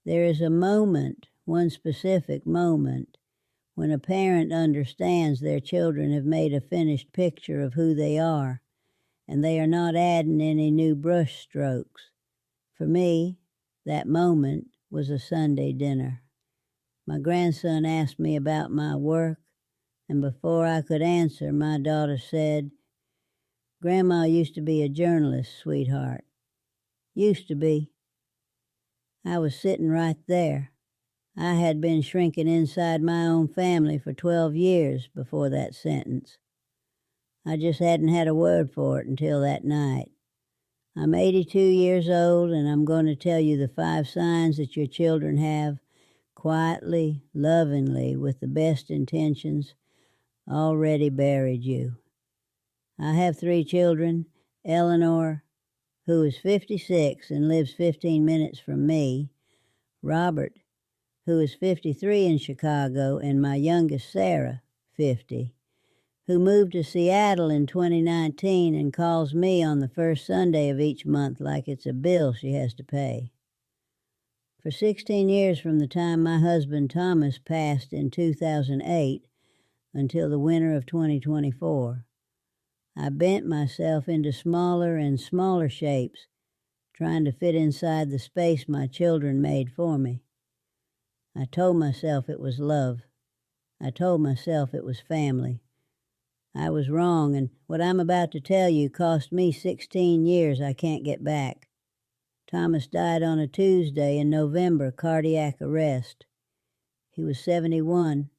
There is a moment, one specific moment, when a parent understands their children have made a finished picture of who they are, and they are not adding any new brush strokes. For me, that moment was a Sunday dinner. My grandson asked me about my work, and before I could answer, my daughter said, "Grandma used to be a journalist, sweetheart." Used to be. I was sitting right there. I had been shrinking inside my own family for 12 years before that sentence. I just hadn't had a word for it until that night. I'm 82 years old, and I'm going to tell you the 5 signs that your children have, quietly, lovingly, with the best intentions, already buried you. I have 3 children. Eleanor, who is 56 and lives 15 minutes from me, Robert, who is 53 in Chicago, and my youngest Sarah, 50, who moved to Seattle in 2019 and calls me on the first Sunday of each month like it's a bill she has to pay. For 16 years from the time my husband Thomas passed in 2008 until the winter of 2024, I bent myself into smaller and smaller shapes, trying to fit inside the space my children made for me. I told myself it was love. I told myself it was family. I was wrong, and what I'm about to tell you cost me 16 years I can't get back. Thomas died on a Tuesday in November, cardiac arrest. He was 71.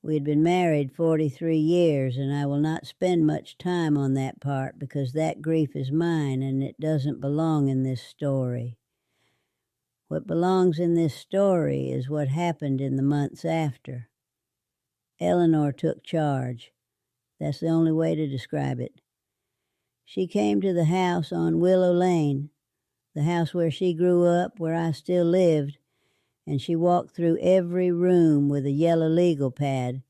We had been married 43 years, and I will not spend much time on that part because that grief is mine and it doesn't belong in this story. What belongs in this story is what happened in the months after. Eleanor took charge. That's the only way to describe it. She came to the house on Willow Lane, the house where she grew up, where I still lived, and she walked through every room with a yellow legal pad,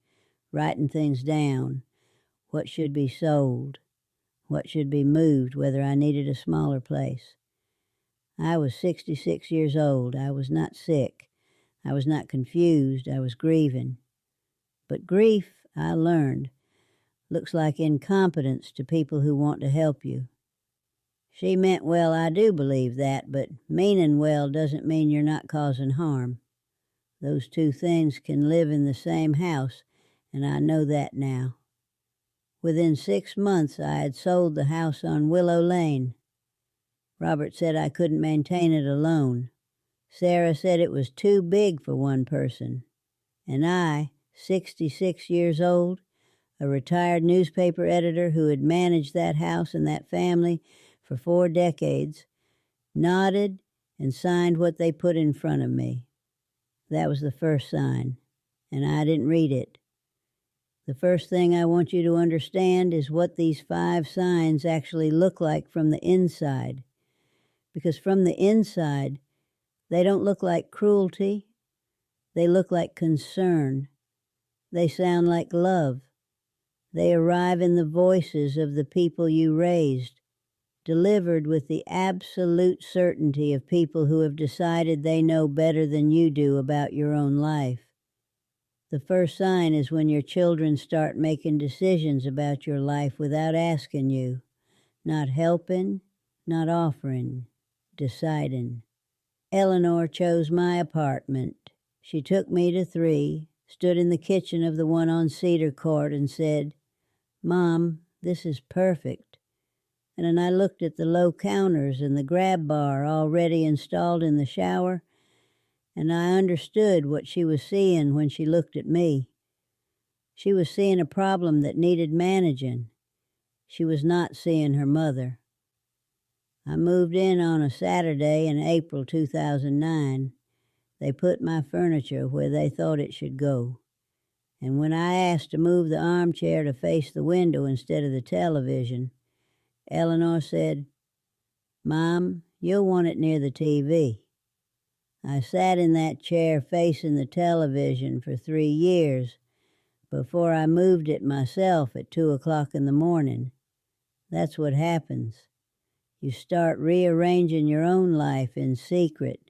writing things down, what should be sold, what should be moved, whether I needed a smaller place. I was 66 years old. I was not sick. I was not confused. I was grieving. But grief, I learned, looks like incompetence to people who want to help you. She meant well, I do believe that, but meaning well doesn't mean you're not causing harm. Those 2 things can live in the same house, and I know that now. Within 6 months, I had sold the house on Willow Lane. Robert said I couldn't maintain it alone. Sarah said it was too big for one person. And I, 66 years old, a retired newspaper editor who had managed that house and that family for 4 decades, nodded and signed what they put in front of me. That was the first sign, and I didn't read it. The first thing I want you to understand is what these 5 signs actually look like from the inside. Because from the inside, they don't look like cruelty. They look like concern. They sound like love. They arrive in the voices of the people you raised, delivered with the absolute certainty of people who have decided they know better than you do about your own life. The first sign is when your children start making decisions about your life without asking you, not helping, not offering, deciding. Eleanor chose my apartment. She took me to 3, stood in the kitchen of the one on Cedar Court and said, "Mom, this is perfect." And then I looked at the low counters and the grab bar already installed in the shower, and I understood what she was seeing when she looked at me. She was seeing a problem that needed managing. She was not seeing her mother. I moved in on a Saturday in April 2009. They put my furniture where they thought it should go. And when I asked to move the armchair to face the window instead of the television, Eleanor said, "Mom, you'll want it near the TV." I sat in that chair facing the television for 3 years before I moved it myself at 2 o'clock in the morning. That's what happens. You start rearranging your own life in secret.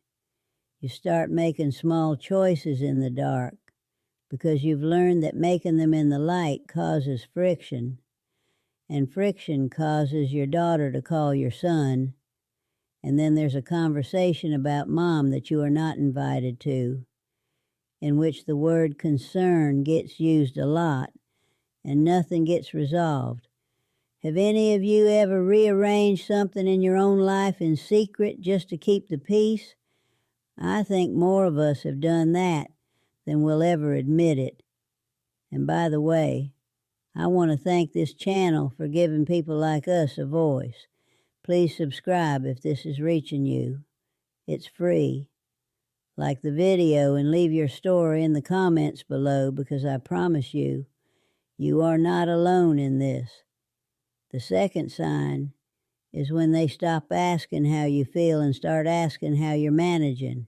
You start making small choices in the dark because you've learned that making them in the light causes friction, and friction causes your daughter to call your son, and then there's a conversation about mom that you are not invited to, in which the word concern gets used a lot and nothing gets resolved. Have any of you ever rearranged something in your own life in secret just to keep the peace? I think more of us have done that than will ever admit it. And by the way, I want to thank this channel for giving people like us a voice. Please subscribe if this is reaching you. It's free. Like the video and leave your story in the comments below, because I promise you, you are not alone in this. The second sign is when they stop asking how you feel and start asking how you're managing.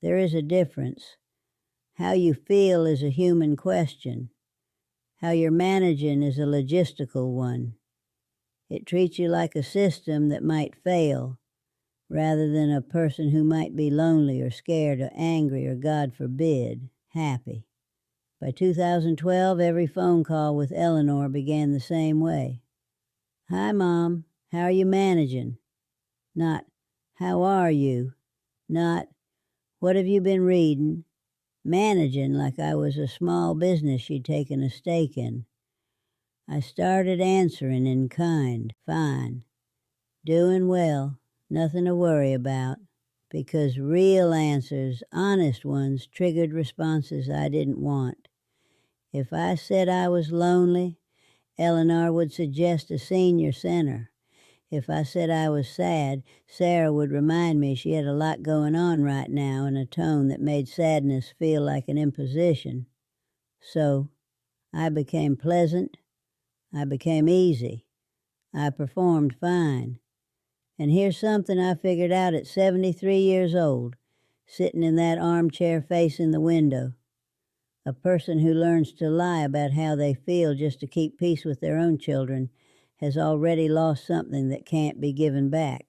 There is a difference. How you feel is a human question. How you're managing is a logistical one. It treats you like a system that might fail, rather than a person who might be lonely or scared or angry or, God forbid, happy. By 2012, every phone call with Eleanor began the same way. Hi, Mom. How are you managing? Not, how are you? Not, what have you been reading? Managing like I was a small business she'd taken a stake in. I started answering in kind. Fine. Doing well. Nothing to worry about. Because real answers, honest ones, triggered responses I didn't want. If I said I was lonely, Eleanor would suggest a senior center. If I said I was sad, Sarah would remind me she had a lot going on right now in a tone that made sadness feel like an imposition. So I became pleasant. I became easy. I performed fine. And here's something I figured out at 73 years old, sitting in that armchair facing the window. A person who learns to lie about how they feel just to keep peace with their own children has already lost something that can't be given back.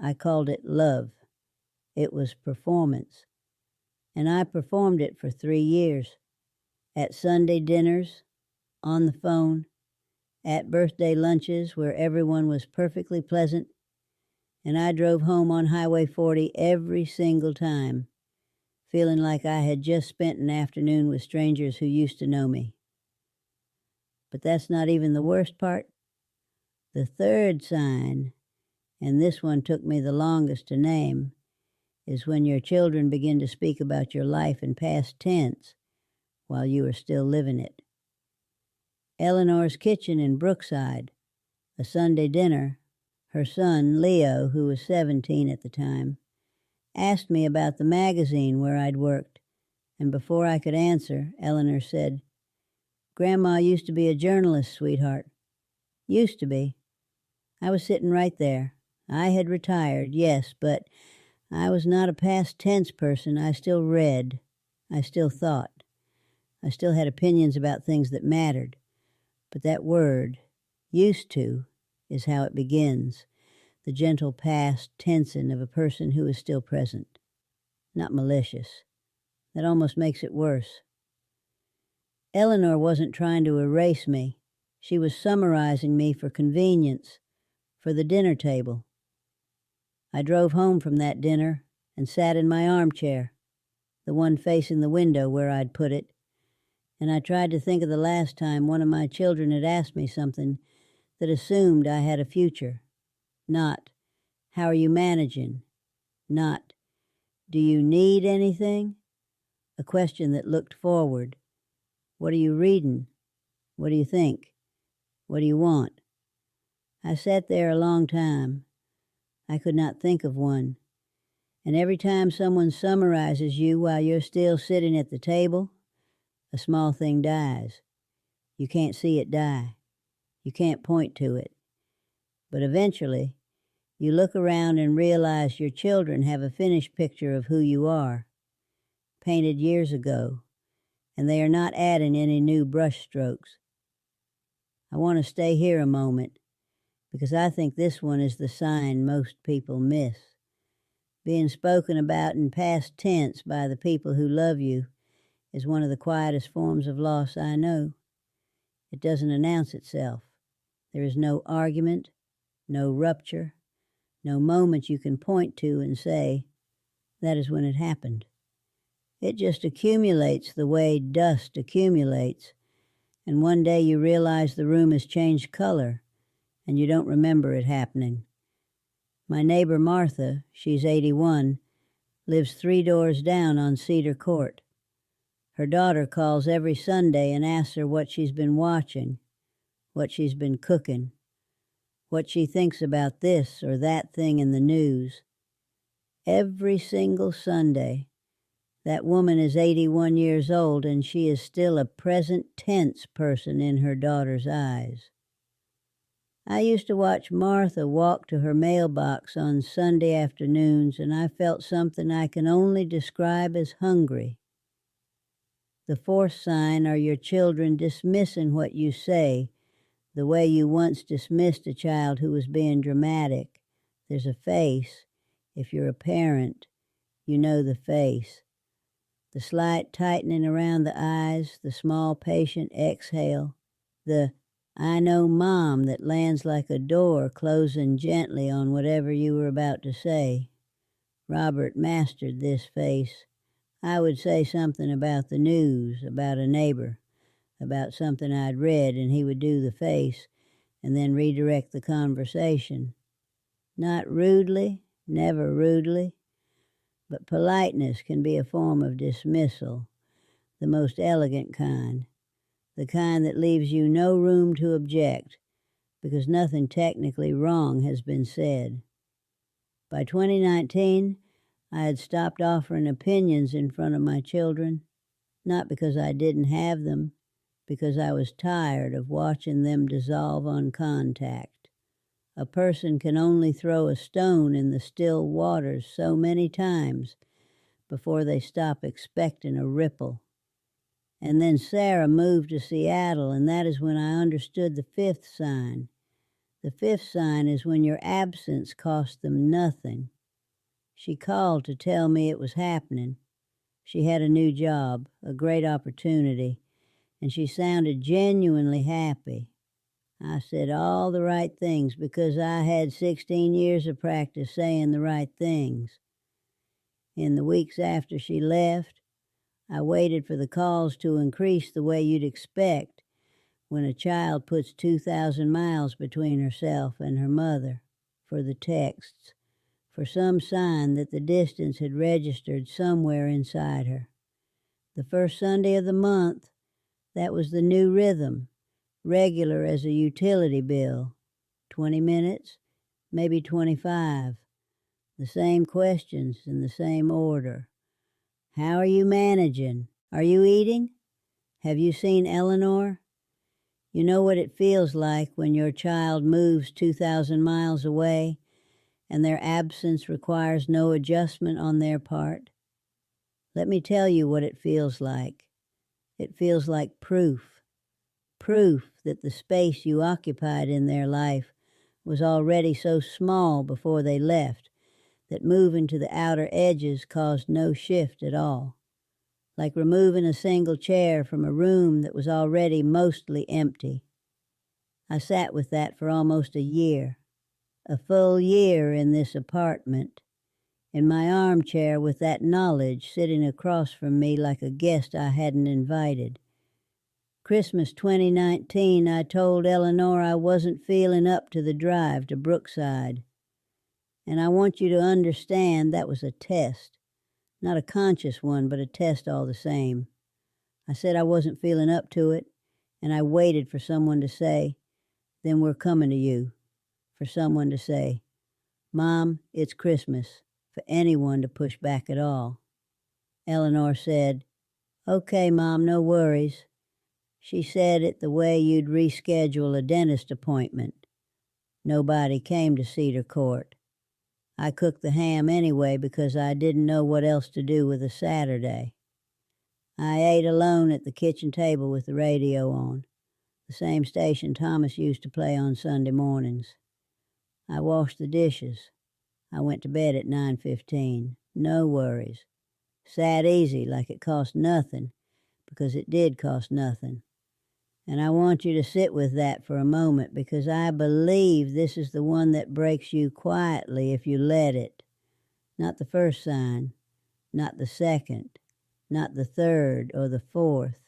I called it love. It was performance. And I performed it for 3 years. At Sunday dinners, on the phone, at birthday lunches where everyone was perfectly pleasant, and I drove home on Highway 40 every single time, feeling like I had just spent an afternoon with strangers who used to know me. But that's not even the worst part. The third sign, and this one took me the longest to name, is when your children begin to speak about your life in past tense while you are still living it. Eleanor's kitchen in Brookside, a Sunday dinner, her son, Leo, who was 17 at the time, asked me about the magazine where I'd worked, and before I could answer, Eleanor said, "Grandma used to be a journalist, sweetheart." Used to be. I was sitting right there. I had retired, yes, but I was not a past tense person. I still read. I still thought. I still had opinions about things that mattered. But that word, used to, is how it begins. The gentle past tensing of a person who is still present. Not malicious. That almost makes it worse. Eleanor wasn't trying to erase me. She was summarizing me for convenience, for the dinner table. I drove home from that dinner and sat in my armchair, the one facing the window where I'd put it, and I tried to think of the last time one of my children had asked me something that assumed I had a future. Not, how are you managing? Not, do you need anything? A question that looked forward. What are you reading? What do you think? What do you want? I sat there a long time. I could not think of one. And every time someone summarizes you while you're still sitting at the table, a small thing dies. You can't see it die. You can't point to it. But eventually, you look around and realize your children have a finished picture of who you are, painted years ago, and they are not adding any new brush strokes. I want to stay here a moment, because I think this one is the sign most people miss. Being spoken about in past tense by the people who love you is one of the quietest forms of loss I know. It doesn't announce itself. There is no argument, no rupture, no moment you can point to and say, that is when it happened. It just accumulates the way dust accumulates, and one day you realize the room has changed color, and you don't remember it happening. My neighbor Martha, she's 81, lives 3 doors down on Cedar Court. Her daughter calls every Sunday and asks her what she's been watching, what she's been cooking, what she thinks about this or that thing in the news. Every single Sunday. That woman is 81 years old, and she is still a present tense person in her daughter's eyes. I used to watch Martha walk to her mailbox on Sunday afternoons, and I felt something I can only describe as hungry. The 4th sign are your children dismissing what you say, the way you once dismissed a child who was being dramatic. There's a face. If you're a parent, you know the face. The slight tightening around the eyes, the small patient exhale, the I know mom that lands like a door closing gently on whatever you were about to say. Robert mastered this face. I would say something about the news, about a neighbor, about something I'd read, and he would do the face and then redirect the conversation. Not rudely, never rudely, but politeness can be a form of dismissal, the most elegant kind, the kind that leaves you no room to object because nothing technically wrong has been said. By 2019, I had stopped offering opinions in front of my children, not because I didn't have them, because I was tired of watching them dissolve on contact. A person can only throw a stone in the still waters so many times before they stop expecting a ripple. And then Sarah moved to Seattle, and that is when I understood the 5th sign. The 5th sign is when your absence cost them nothing. She called to tell me it was happening. She had a new job, a great opportunity, and she sounded genuinely happy. I said all the right things because I had 16 years of practice saying the right things. In the weeks after she left, I waited for the calls to increase the way you'd expect when a child puts 2,000 miles between herself and her mother, for the texts, for some sign that the distance had registered somewhere inside her. The first Sunday of the month, that was the new rhythm. Regular as a utility bill, 20 minutes, maybe 25. The same questions in the same order. How are you managing? Are you eating? Have you seen Eleanor? You know what it feels like when your child moves 2,000 miles away and their absence requires no adjustment on their part? Let me tell you what it feels like. It feels like proof that the space you occupied in their life was already so small before they left that moving to the outer edges caused no shift at all, like removing a single chair from a room that was already mostly empty. I sat with that for almost a year, a full year in this apartment, in my armchair with that knowledge sitting across from me like a guest I hadn't invited. Christmas 2019, I told Eleanor I wasn't feeling up to the drive to Brookside. And I want you to understand that was a test. Not a conscious one, but a test all the same. I said I wasn't feeling up to it, and I waited for someone to say, then we're coming to you. For someone to say, Mom, it's Christmas, for anyone to push back at all. Eleanor said, okay, Mom, no worries. She said it the way you'd reschedule a dentist appointment. Nobody came to Cedar Court. I cooked the ham anyway because I didn't know what else to do with a Saturday. I ate alone at the kitchen table with the radio on, the same station Thomas used to play on Sunday mornings. I washed the dishes. I went to bed at 9:15. No worries. Sat easy like it cost nothing, because it did cost nothing. And I want you to sit with that for a moment, because I believe this is the one that breaks you quietly if you let it. Not the first sign, not the second, not the third or the fourth.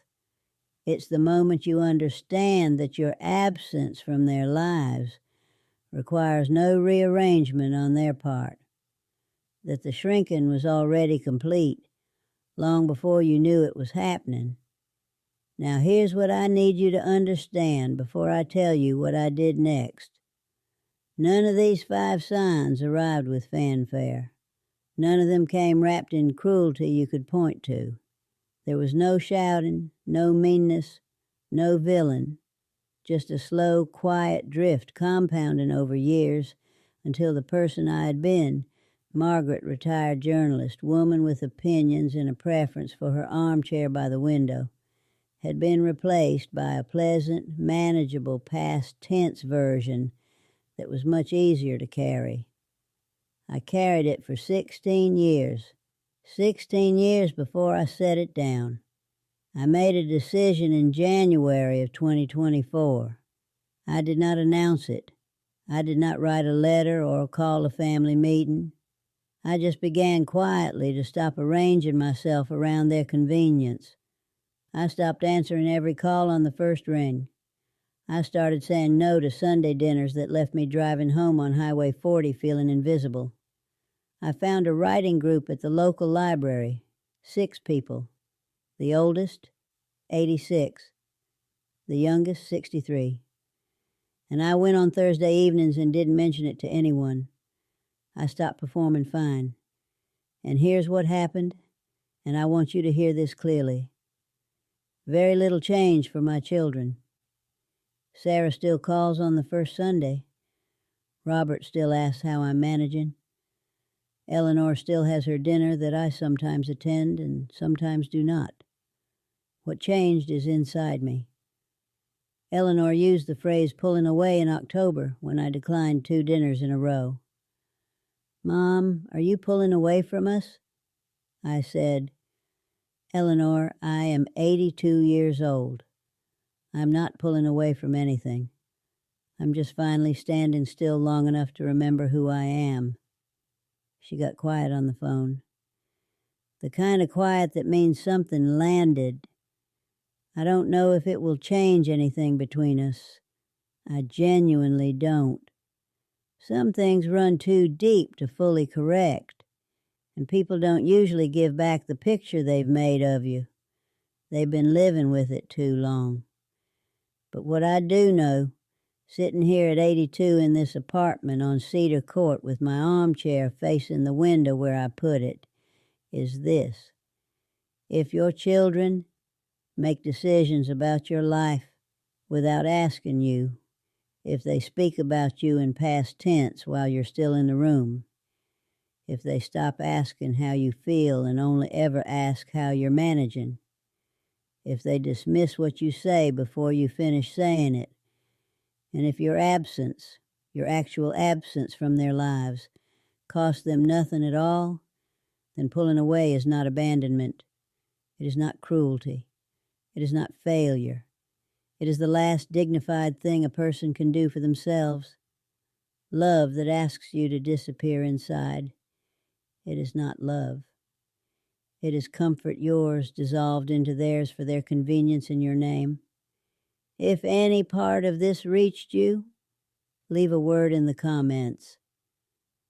It's the moment you understand that your absence from their lives requires no rearrangement on their part, that the shrinking was already complete long before you knew it was happening. Now here's what I need you to understand before I tell you what I did next. None of these 5 signs arrived with fanfare. None of them came wrapped in cruelty you could point to. There was no shouting, no meanness, no villain, just a slow, quiet drift compounding over years until the person I had been, Margaret, retired journalist, woman with opinions and a preference for her armchair by the window, had been replaced by a pleasant, manageable past tense version that was much easier to carry. I carried it for 16 years. 16 years before I set it down. I made a decision in January of 2024. I did not announce it. I did not write a letter or call a family meeting. I just began quietly to stop arranging myself around their convenience. I stopped answering every call on the first ring. I started saying no to Sunday dinners that left me driving home on Highway 40 feeling invisible. I found a writing group at the local library, 6 people. The oldest, 86. The youngest, 63. And I went on Thursday evenings and didn't mention it to anyone. I stopped performing fine. And here's what happened, and I want you to hear this clearly. Very little change for my children. Sarah still calls on the first Sunday. Robert still asks how I'm managing. Eleanor still has her dinner that I sometimes attend and sometimes do not. What changed is inside me. Eleanor used the phrase pulling away in October when I declined 2 dinners in a row. Mom, are you pulling away from us? I said, Eleanor, I am 82 years old. I'm not pulling away from anything. I'm just finally standing still long enough to remember who I am. She got quiet on the phone. The kind of quiet that means something landed. I don't know if it will change anything between us. I genuinely don't. Some things run too deep to fully correct, and people don't usually give back the picture they've made of you. They've been living with it too long. But what I do know, sitting here at 82 in this apartment on Cedar Court with my armchair facing the window where I put it, is this. If your children make decisions about your life without asking you, if they speak about you in past tense while you're still in the room, if they stop asking how you feel and only ever ask how you're managing, if they dismiss what you say before you finish saying it, and if your absence, your actual absence from their lives, costs them nothing at all, then pulling away is not abandonment. It is not cruelty. It is not failure. It is the last dignified thing a person can do for themselves. Love that asks you to disappear inside. It is not love. It is comfort yours dissolved into theirs for their convenience in your name. If any part of this reached you, leave a word in the comments.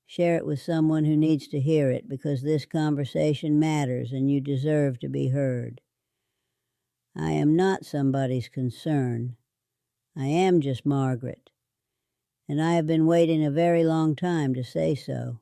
Share it with someone who needs to hear it, because this conversation matters and you deserve to be heard. I am not somebody's concern. I am just Margaret, and I have been waiting a very long time to say so.